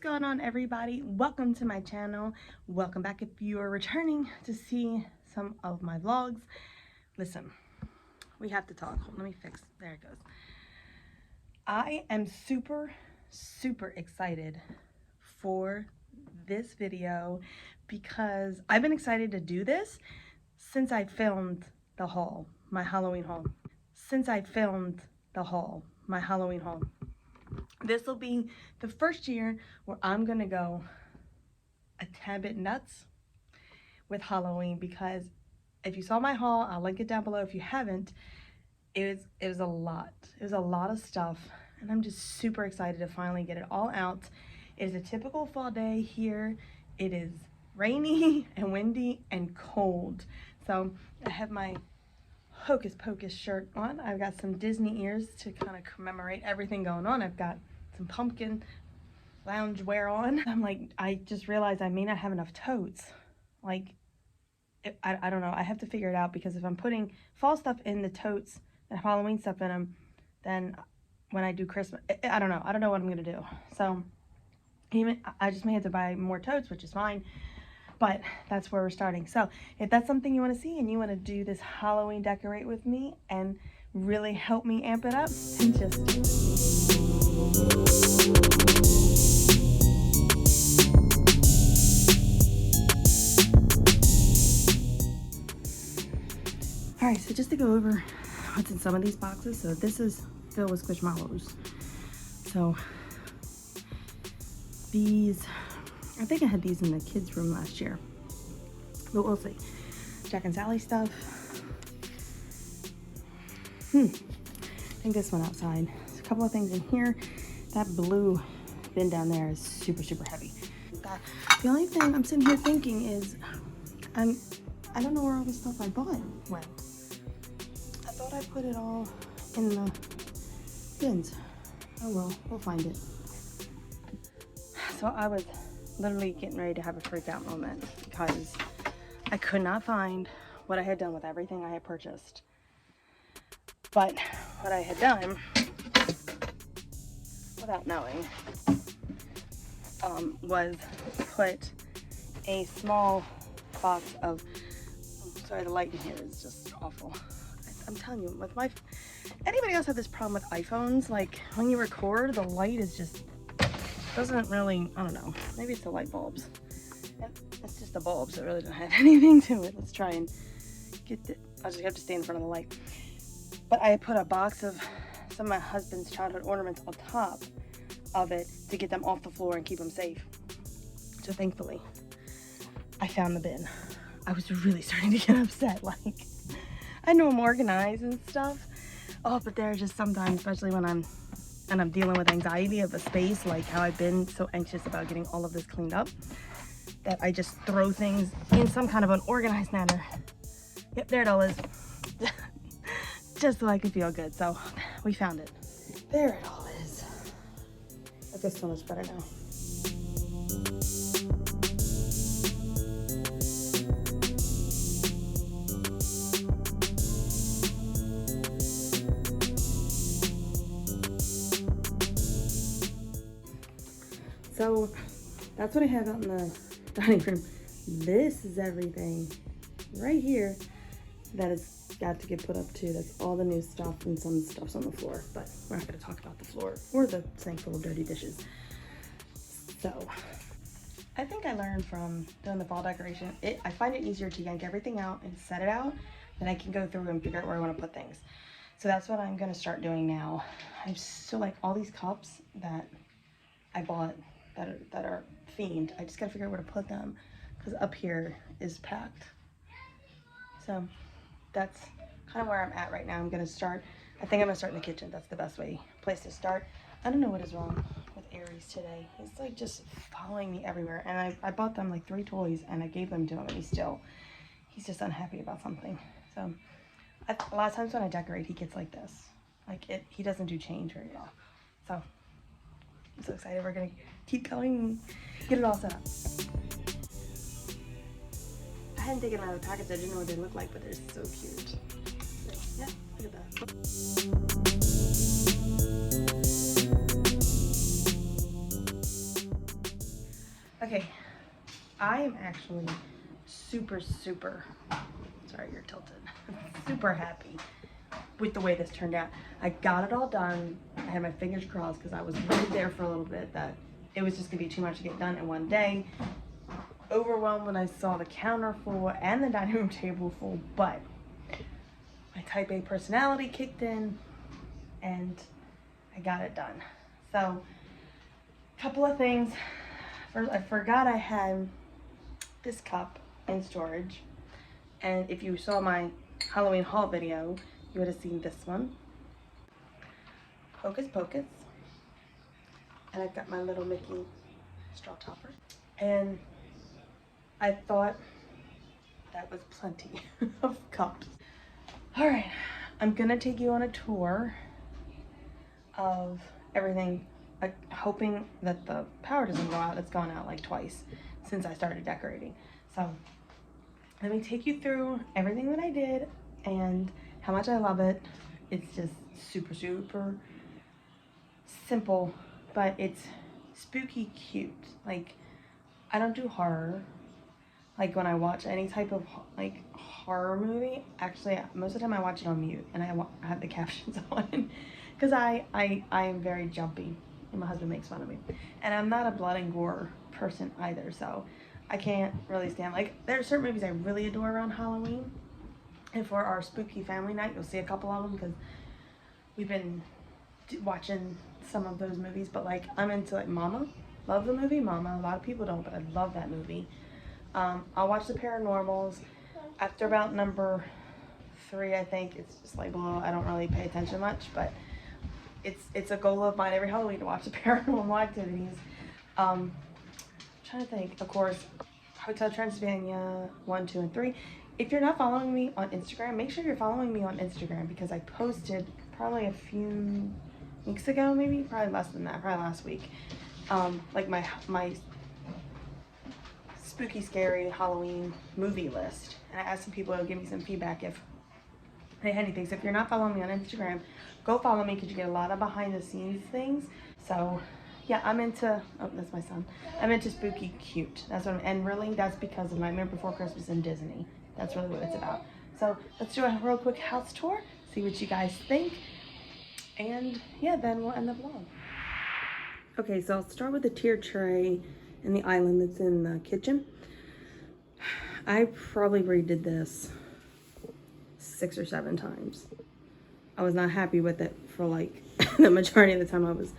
going on, everybody? Welcome to my channel. Welcome back if you are returning to see some of my vlogs. Listen, we have to talk. Let me fix, there it goes. I am super excited for this video because I've been excited to do this since I filmed the haul, my Halloween haul. This will be the first year where I'm gonna go a tad bit nuts with Halloween, because if you saw my haul, I'll link it down below if you haven't. It was a lot. It was a lot of stuff, and I'm just super excited to finally get it all out. It is a typical fall day here. It is rainy and windy and cold. So I have my Hocus Pocus shirt on. I've got some Disney ears to kind of commemorate everything going on. I've got some pumpkin lounge wear on. I'm like, I just realized I may not have enough totes. Like, I don't know. I have to figure it out, because if I'm putting fall stuff in the totes and Halloween stuff in them, then when I do Christmas, I don't know. I don't know what I'm gonna do. So I just may have to buy more totes, which is fine. But that's where we're starting. So if that's something you want to see and you want to do this Halloween decorate with me and really help me amp it up, then just do it. Alright, so just to go over what's in some of these boxes. So this is filled with Squishmallows. So these, I think I had these in the kids' room last year, but we'll see. Jack and Sally stuff. I think this one outside. There's a couple of things in here. That blue bin down there is super heavy. The only thing I'm sitting here thinking is, I don't know where all the stuff I bought went. I thought I put it all in the bins. Oh well, we'll find it. So I was literally getting ready to have a freak out moment because I could not find what I had done with everything I had purchased. But what I had done, without knowing, was put a small box of, sorry, the light in here is just awful. I'm telling you, with my, anybody else have this problem with iPhones? Like, when you record, the light is just, doesn't really, I don't know, maybe it's the light bulbs. It's just the bulbs, it really doesn't have anything to it. Let's try and get it. I'll just have to stay in front of the light. But I put a box of some of my husband's childhood ornaments on top of it to get them off the floor and keep them safe. So thankfully, I found the bin. I was really starting to get upset. Like, I know I'm organized and stuff. Oh, but there are just sometimes, especially when I'm dealing with anxiety of a space, like how I've been so anxious about getting all of this cleaned up, that I just throw things in some kind of an organized manner. Yep, there it all is. Just so I could feel good. So we found it. There it all is. I feel so much better now. So that's what I have out in the dining room. This is everything right here that has got to get put up too. That's all the new stuff, and some stuff's on the floor, but we're not going to talk about the floor or the sink full of dirty dishes. So I think I learned from doing the fall decoration, I find it easier to yank everything out and set it out than I can go through and figure out where I want to put things. So that's what I'm going to start doing now. I'm so, like, all these cups that I bought that are themed, I just got to figure out where to put them, because up here is packed. So that's kind of where I'm at right now. I'm gonna start, I think I'm gonna start in the kitchen. That's the best place to start. I don't know what is wrong with Aries today. He's like just following me everywhere. And I bought them like 3 toys and I gave them to him, and he's just unhappy about something. So a lot of times when I decorate, he gets like this. Like, he doesn't do change very well. So I'm so excited. We're gonna keep going and get it all set up. I hadn't taken them out of the package. I didn't know what they looked like, but they're so cute. So, yeah, look at that. I am actually super, sorry, you're tilted, super happy with the way this turned out. I got it all done. I had my fingers crossed because I was worried there for a little bit that it was just gonna be too much to get done in one day. Overwhelmed when I saw the counter full and the dining room table full, but my type A personality kicked in and I got it done. So, a couple of things. First, I forgot I had this cup in storage, and if you saw my Halloween haul video, you would have seen this one. Hocus Pocus. And I've got my little Mickey straw topper. And I thought that was plenty of cups. All right, I'm gonna take you on a tour of everything, hoping that the power doesn't go out. It's gone out like twice since I started decorating. So let me take you through everything that I did and how much I love it. It's just super simple, but it's spooky cute. Like, I don't do horror. Like, when I watch any type of like horror movie, actually most of the time I watch it on mute and I have the captions on because I am very jumpy and my husband makes fun of me, and I'm not a blood and gore person either, so I can't really stand, like, there are certain movies I really adore around Halloween, and for our spooky family night you'll see a couple of them because we've been watching some of those movies. But like, I'm into like Mama. Love the movie Mama. A lot of people don't, but I love that movie. I'll watch The Paranormals. After about number 3, I think it's just like below. I don't really pay attention much, but it's a goal of mine every Halloween to watch The Paranormal Activities. I'm trying to think. Of course, Hotel Transylvania 1, 2, and 3. If you're not following me on Instagram, make sure you're following me on Instagram because I posted probably a few weeks ago, maybe, probably less than that, probably last week. Like my spooky, scary Halloween movie list. And I asked some people to give me some feedback if they had anything. So if you're not following me on Instagram, go follow me because you get a lot of behind the scenes things. So yeah, I'm into, oh, that's my son. I'm into spooky cute. That's what and really that's because of Nightmare Before Christmas and Disney. That's really what it's about. So let's do a real quick house tour, see what you guys think. And yeah, then we'll end the vlog. Okay, so I'll start with the tier tray and the island that's in the kitchen. I probably redid this 6 or 7 times. I was not happy with it for like the majority of the time I was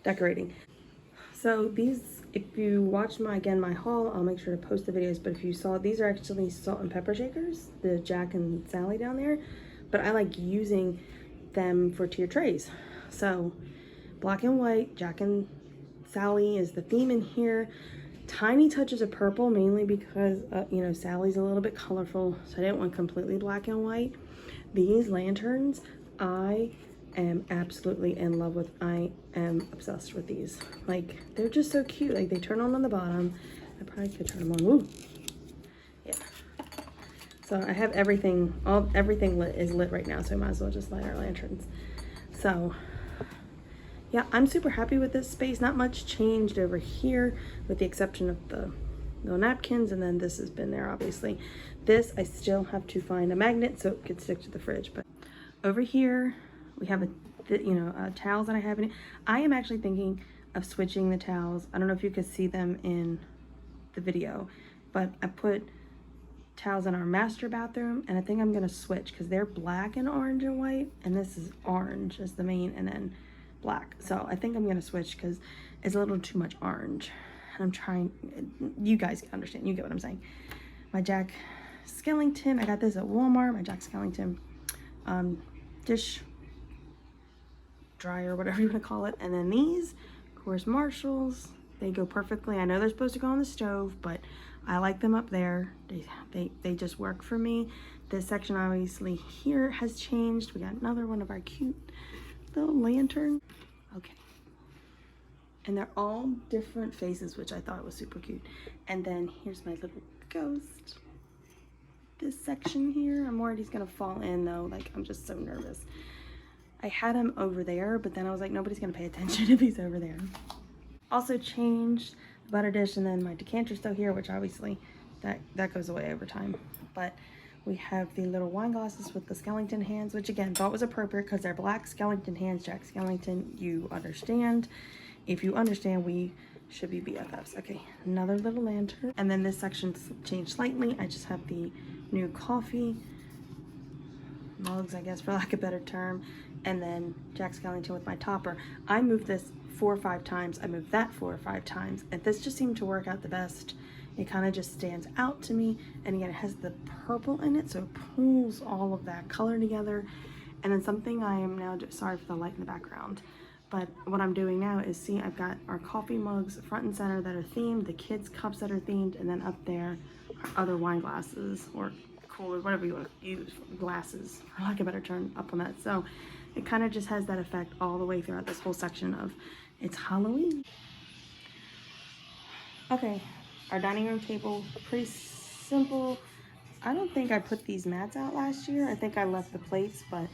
decorating. So these, if you watch my haul, I'll make sure to post the videos, but if you saw, these are actually salt and pepper shakers, the Jack and Sally down there, but I like using them for tier trays. So black and white, Jack and Sally is the theme in here. Tiny touches of purple, mainly because, you know, Sally's a little bit colorful, so I didn't want completely black and white. These lanterns, I am absolutely in love with. I am obsessed with these. Like, they're just so cute. Like, they turn on the bottom. I probably could turn them on. Woo! Yeah. So I have everything, everything is lit right now, so I might as well just light our lanterns. So yeah, I'm super happy with this space. Not much changed over here with the exception of the no napkins, and then this has been there obviously. This, I still have to find a magnet so it could stick to the fridge. But over here we have towels that I have in it. I am actually thinking of switching the towels. I don't know if you could see them in the video, but I put towels in our master bathroom, and I think I'm gonna switch because they're black and orange and white, and this is orange as the main and then black. So I think I'm gonna switch because it's a little too much orange. I'm trying, you guys understand, you get what I'm saying. My Jack Skellington, I got this at Walmart, my Jack Skellington dish dryer, whatever you want to call it. And then these, of course, Marshalls, they go perfectly. I know they're supposed to go on the stove, but I like them up there. They just work for me. This section obviously here has changed. We got another one of our cute little lantern. Okay. And they're all different faces, which I thought was super cute. And then here's my little ghost. This section here, I'm worried he's gonna fall in though. Like, I'm just so nervous. I had him over there, but then I was like, nobody's gonna pay attention if he's over there. Also changed butter dish, and then my decanter's still here, which obviously that goes away over time. But we have the little wine glasses with the skeleton hands, which again, thought was appropriate because they're black skeleton hands. Jack Skellington, you understand. If you understand, we should be BFFs. Okay, another little lantern. And then this section's changed slightly. I just have the new coffee mugs, I guess, for lack of a better term. And then Jack Skellington with my topper. I moved this 4 or 5 times. I moved that 4 or 5 times. And this just seemed to work out the best. It kind of just stands out to me. And again, it has the purple in it, so it pulls all of that color together. And then something I am now, sorry for the light in the background, but what I'm doing now is, see, I've got our coffee mugs front and center that are themed, the kids' cups that are themed, and then up there are other wine glasses or coolers, whatever you want to use, glasses, for lack of a better term, up on that. So it kind of just has that effect all the way throughout this whole section of it's Halloween. Okay, our dining room table, pretty simple. I don't think I put these mats out last year. I think I left the plates, but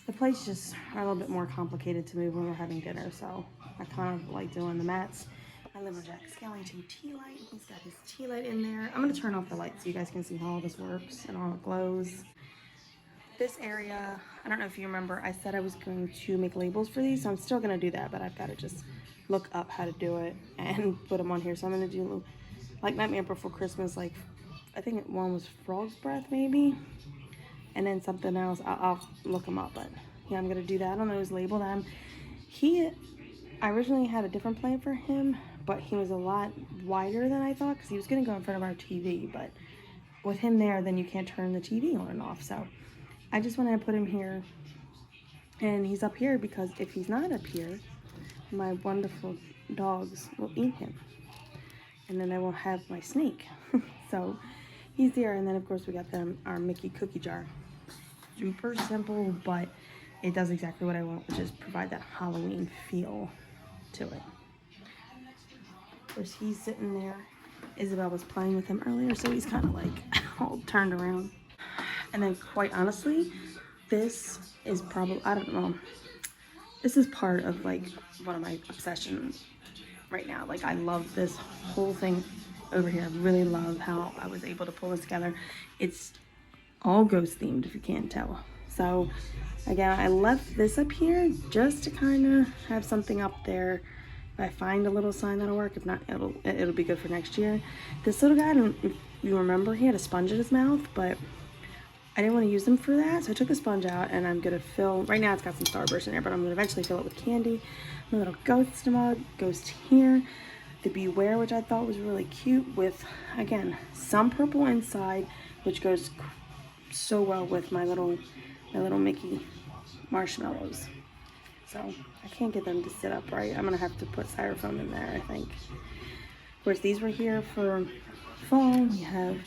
the plates just are a little bit more complicated to move when we're having dinner, so I kind of like doing the mats. My little Jack Skellington tea light, he's got his tea light in there. I'm gonna turn off the light so you guys can see how all this works and all it glows. This area, I don't know if you remember, I said I was going to make labels for these, so I'm still gonna do that, but I've gotta just look up how to do it and put them on here. So I'm gonna do like Nightmare Before Christmas, like I think one was Frog's Breath maybe, and then something else. I'll look them up, but yeah, I'm gonna do that on those label them. I originally had a different plan for him, but he was a lot wider than I thought because he was gonna go in front of our TV, but with him there, then you can't turn the TV on and off. So I just wanted to put him here, and he's up here because if he's not up here, my wonderful dogs will eat him, and then I won't have my snake. So he's there, and then of course we got our Mickey cookie jar. Super simple, but it does exactly what I want, which is provide that Halloween feel to it. Of course, he's sitting there. Isabel was playing with him earlier, so he's kind of like all turned around. And then quite honestly, this is probably, I don't know, this is part of like one of my obsessions right now. Like I love this whole thing over here. I really love how I was able to pull this together. It's all ghost themed, if you can't tell. So again, I left this up here just to kind of have something up there. If I find a little sign that'll work, if not, it'll be good for next year. This little guy, I don't know if you remember, he had a sponge in his mouth, but I didn't want to use them for that, so I took the sponge out, and I'm gonna fill. Right now, it's got some Starburst in there, but I'm gonna eventually fill it with candy. My little ghost mug goes here. The Beware, which I thought was really cute, with again some purple inside, which goes so well with my little Mickey marshmallows. So I can't get them to sit upright. I'm gonna have to put styrofoam in there, I think. Of course, these were here for fall. We have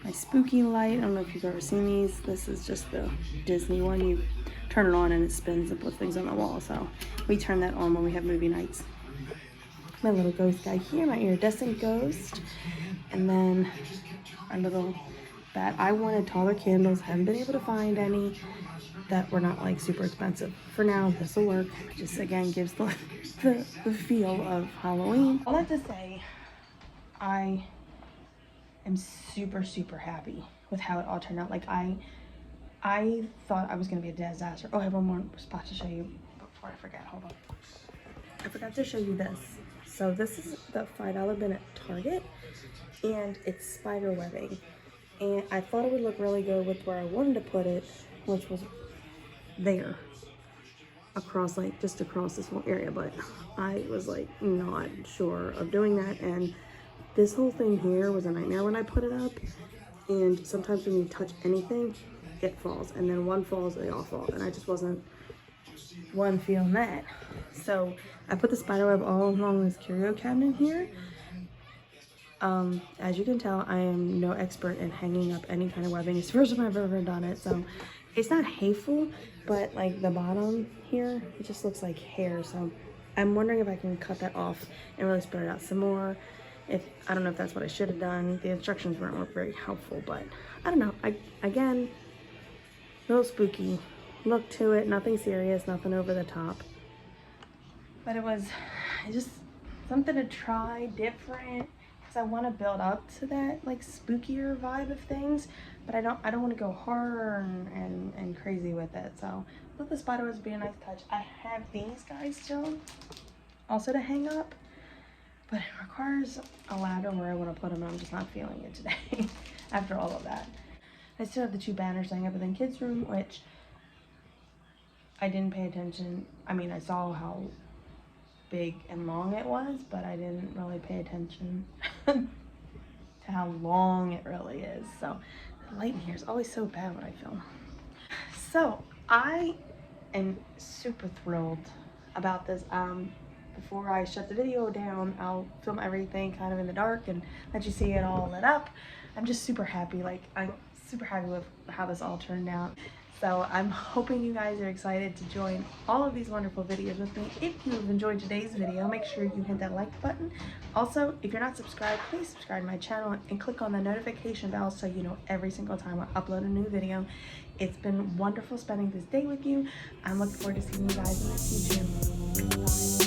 my spooky light. I don't know if you've ever seen these. This is just the Disney one. You turn it on and it spins and puts things on the wall. So we turn that on when we have movie nights. My little ghost guy here, my iridescent ghost. And then our little bat. I wanted taller candles. Haven't been able to find any that were not like super expensive. For now, this will work. It just again gives the feel of Halloween. All that to say, I am super happy with how it all turned out. Like I thought I was gonna be a disaster. Oh, I have one more spot to show you before I forget. Hold on. I forgot to show you this. So this is the $5 bin at Target, and it's spider webbing. And I thought it would look really good with where I wanted to put it, which was there. Across, like just across this whole area, but I was like not sure of doing that, and this whole thing here was a nightmare when I put it up. And sometimes when you touch anything, it falls, and then one falls, they all fall, and I just wasn't feeling that. So I put the spider web all along this curio cabinet here. As you can tell, I am no expert in hanging up any kind of webbing. It's the first time I've ever done it, so it's not hateful, but like the bottom here, it just looks like hair. So I'm wondering if I can cut that off and really spread it out some more. I don't know if that's what I should have done. The instructions weren't very helpful, but I don't know. Again, a little spooky look to it. Nothing serious, nothing over the top. But it just something to try different, because I want to build up to that like spookier vibe of things, but I don't want to go horror and crazy with it. So I thought the spider would be a nice touch. I have these guys still also to hang up, but it requires a ladder where I want to put them, and I'm just not feeling it today after all of that. I still have the 2 banners to hang up in the kids' room, which I didn't pay attention. I mean, I saw how big and long it was, but I didn't really pay attention to how long it really is. So the light in here is always so bad when I film. So I am super thrilled about this. Before I shut the video down, I'll film everything kind of in the dark and let you see it all lit up. I'm just super happy. Like, I'm super happy with how this all turned out. So I'm hoping you guys are excited to join all of these wonderful videos with me. If you've enjoyed today's video, make sure you hit that like button. Also, if you're not subscribed, please subscribe to my channel and click on the notification bell so you know every single time I upload a new video. It's been wonderful spending this day with you. I'm looking forward to seeing you guys in the future. Bye.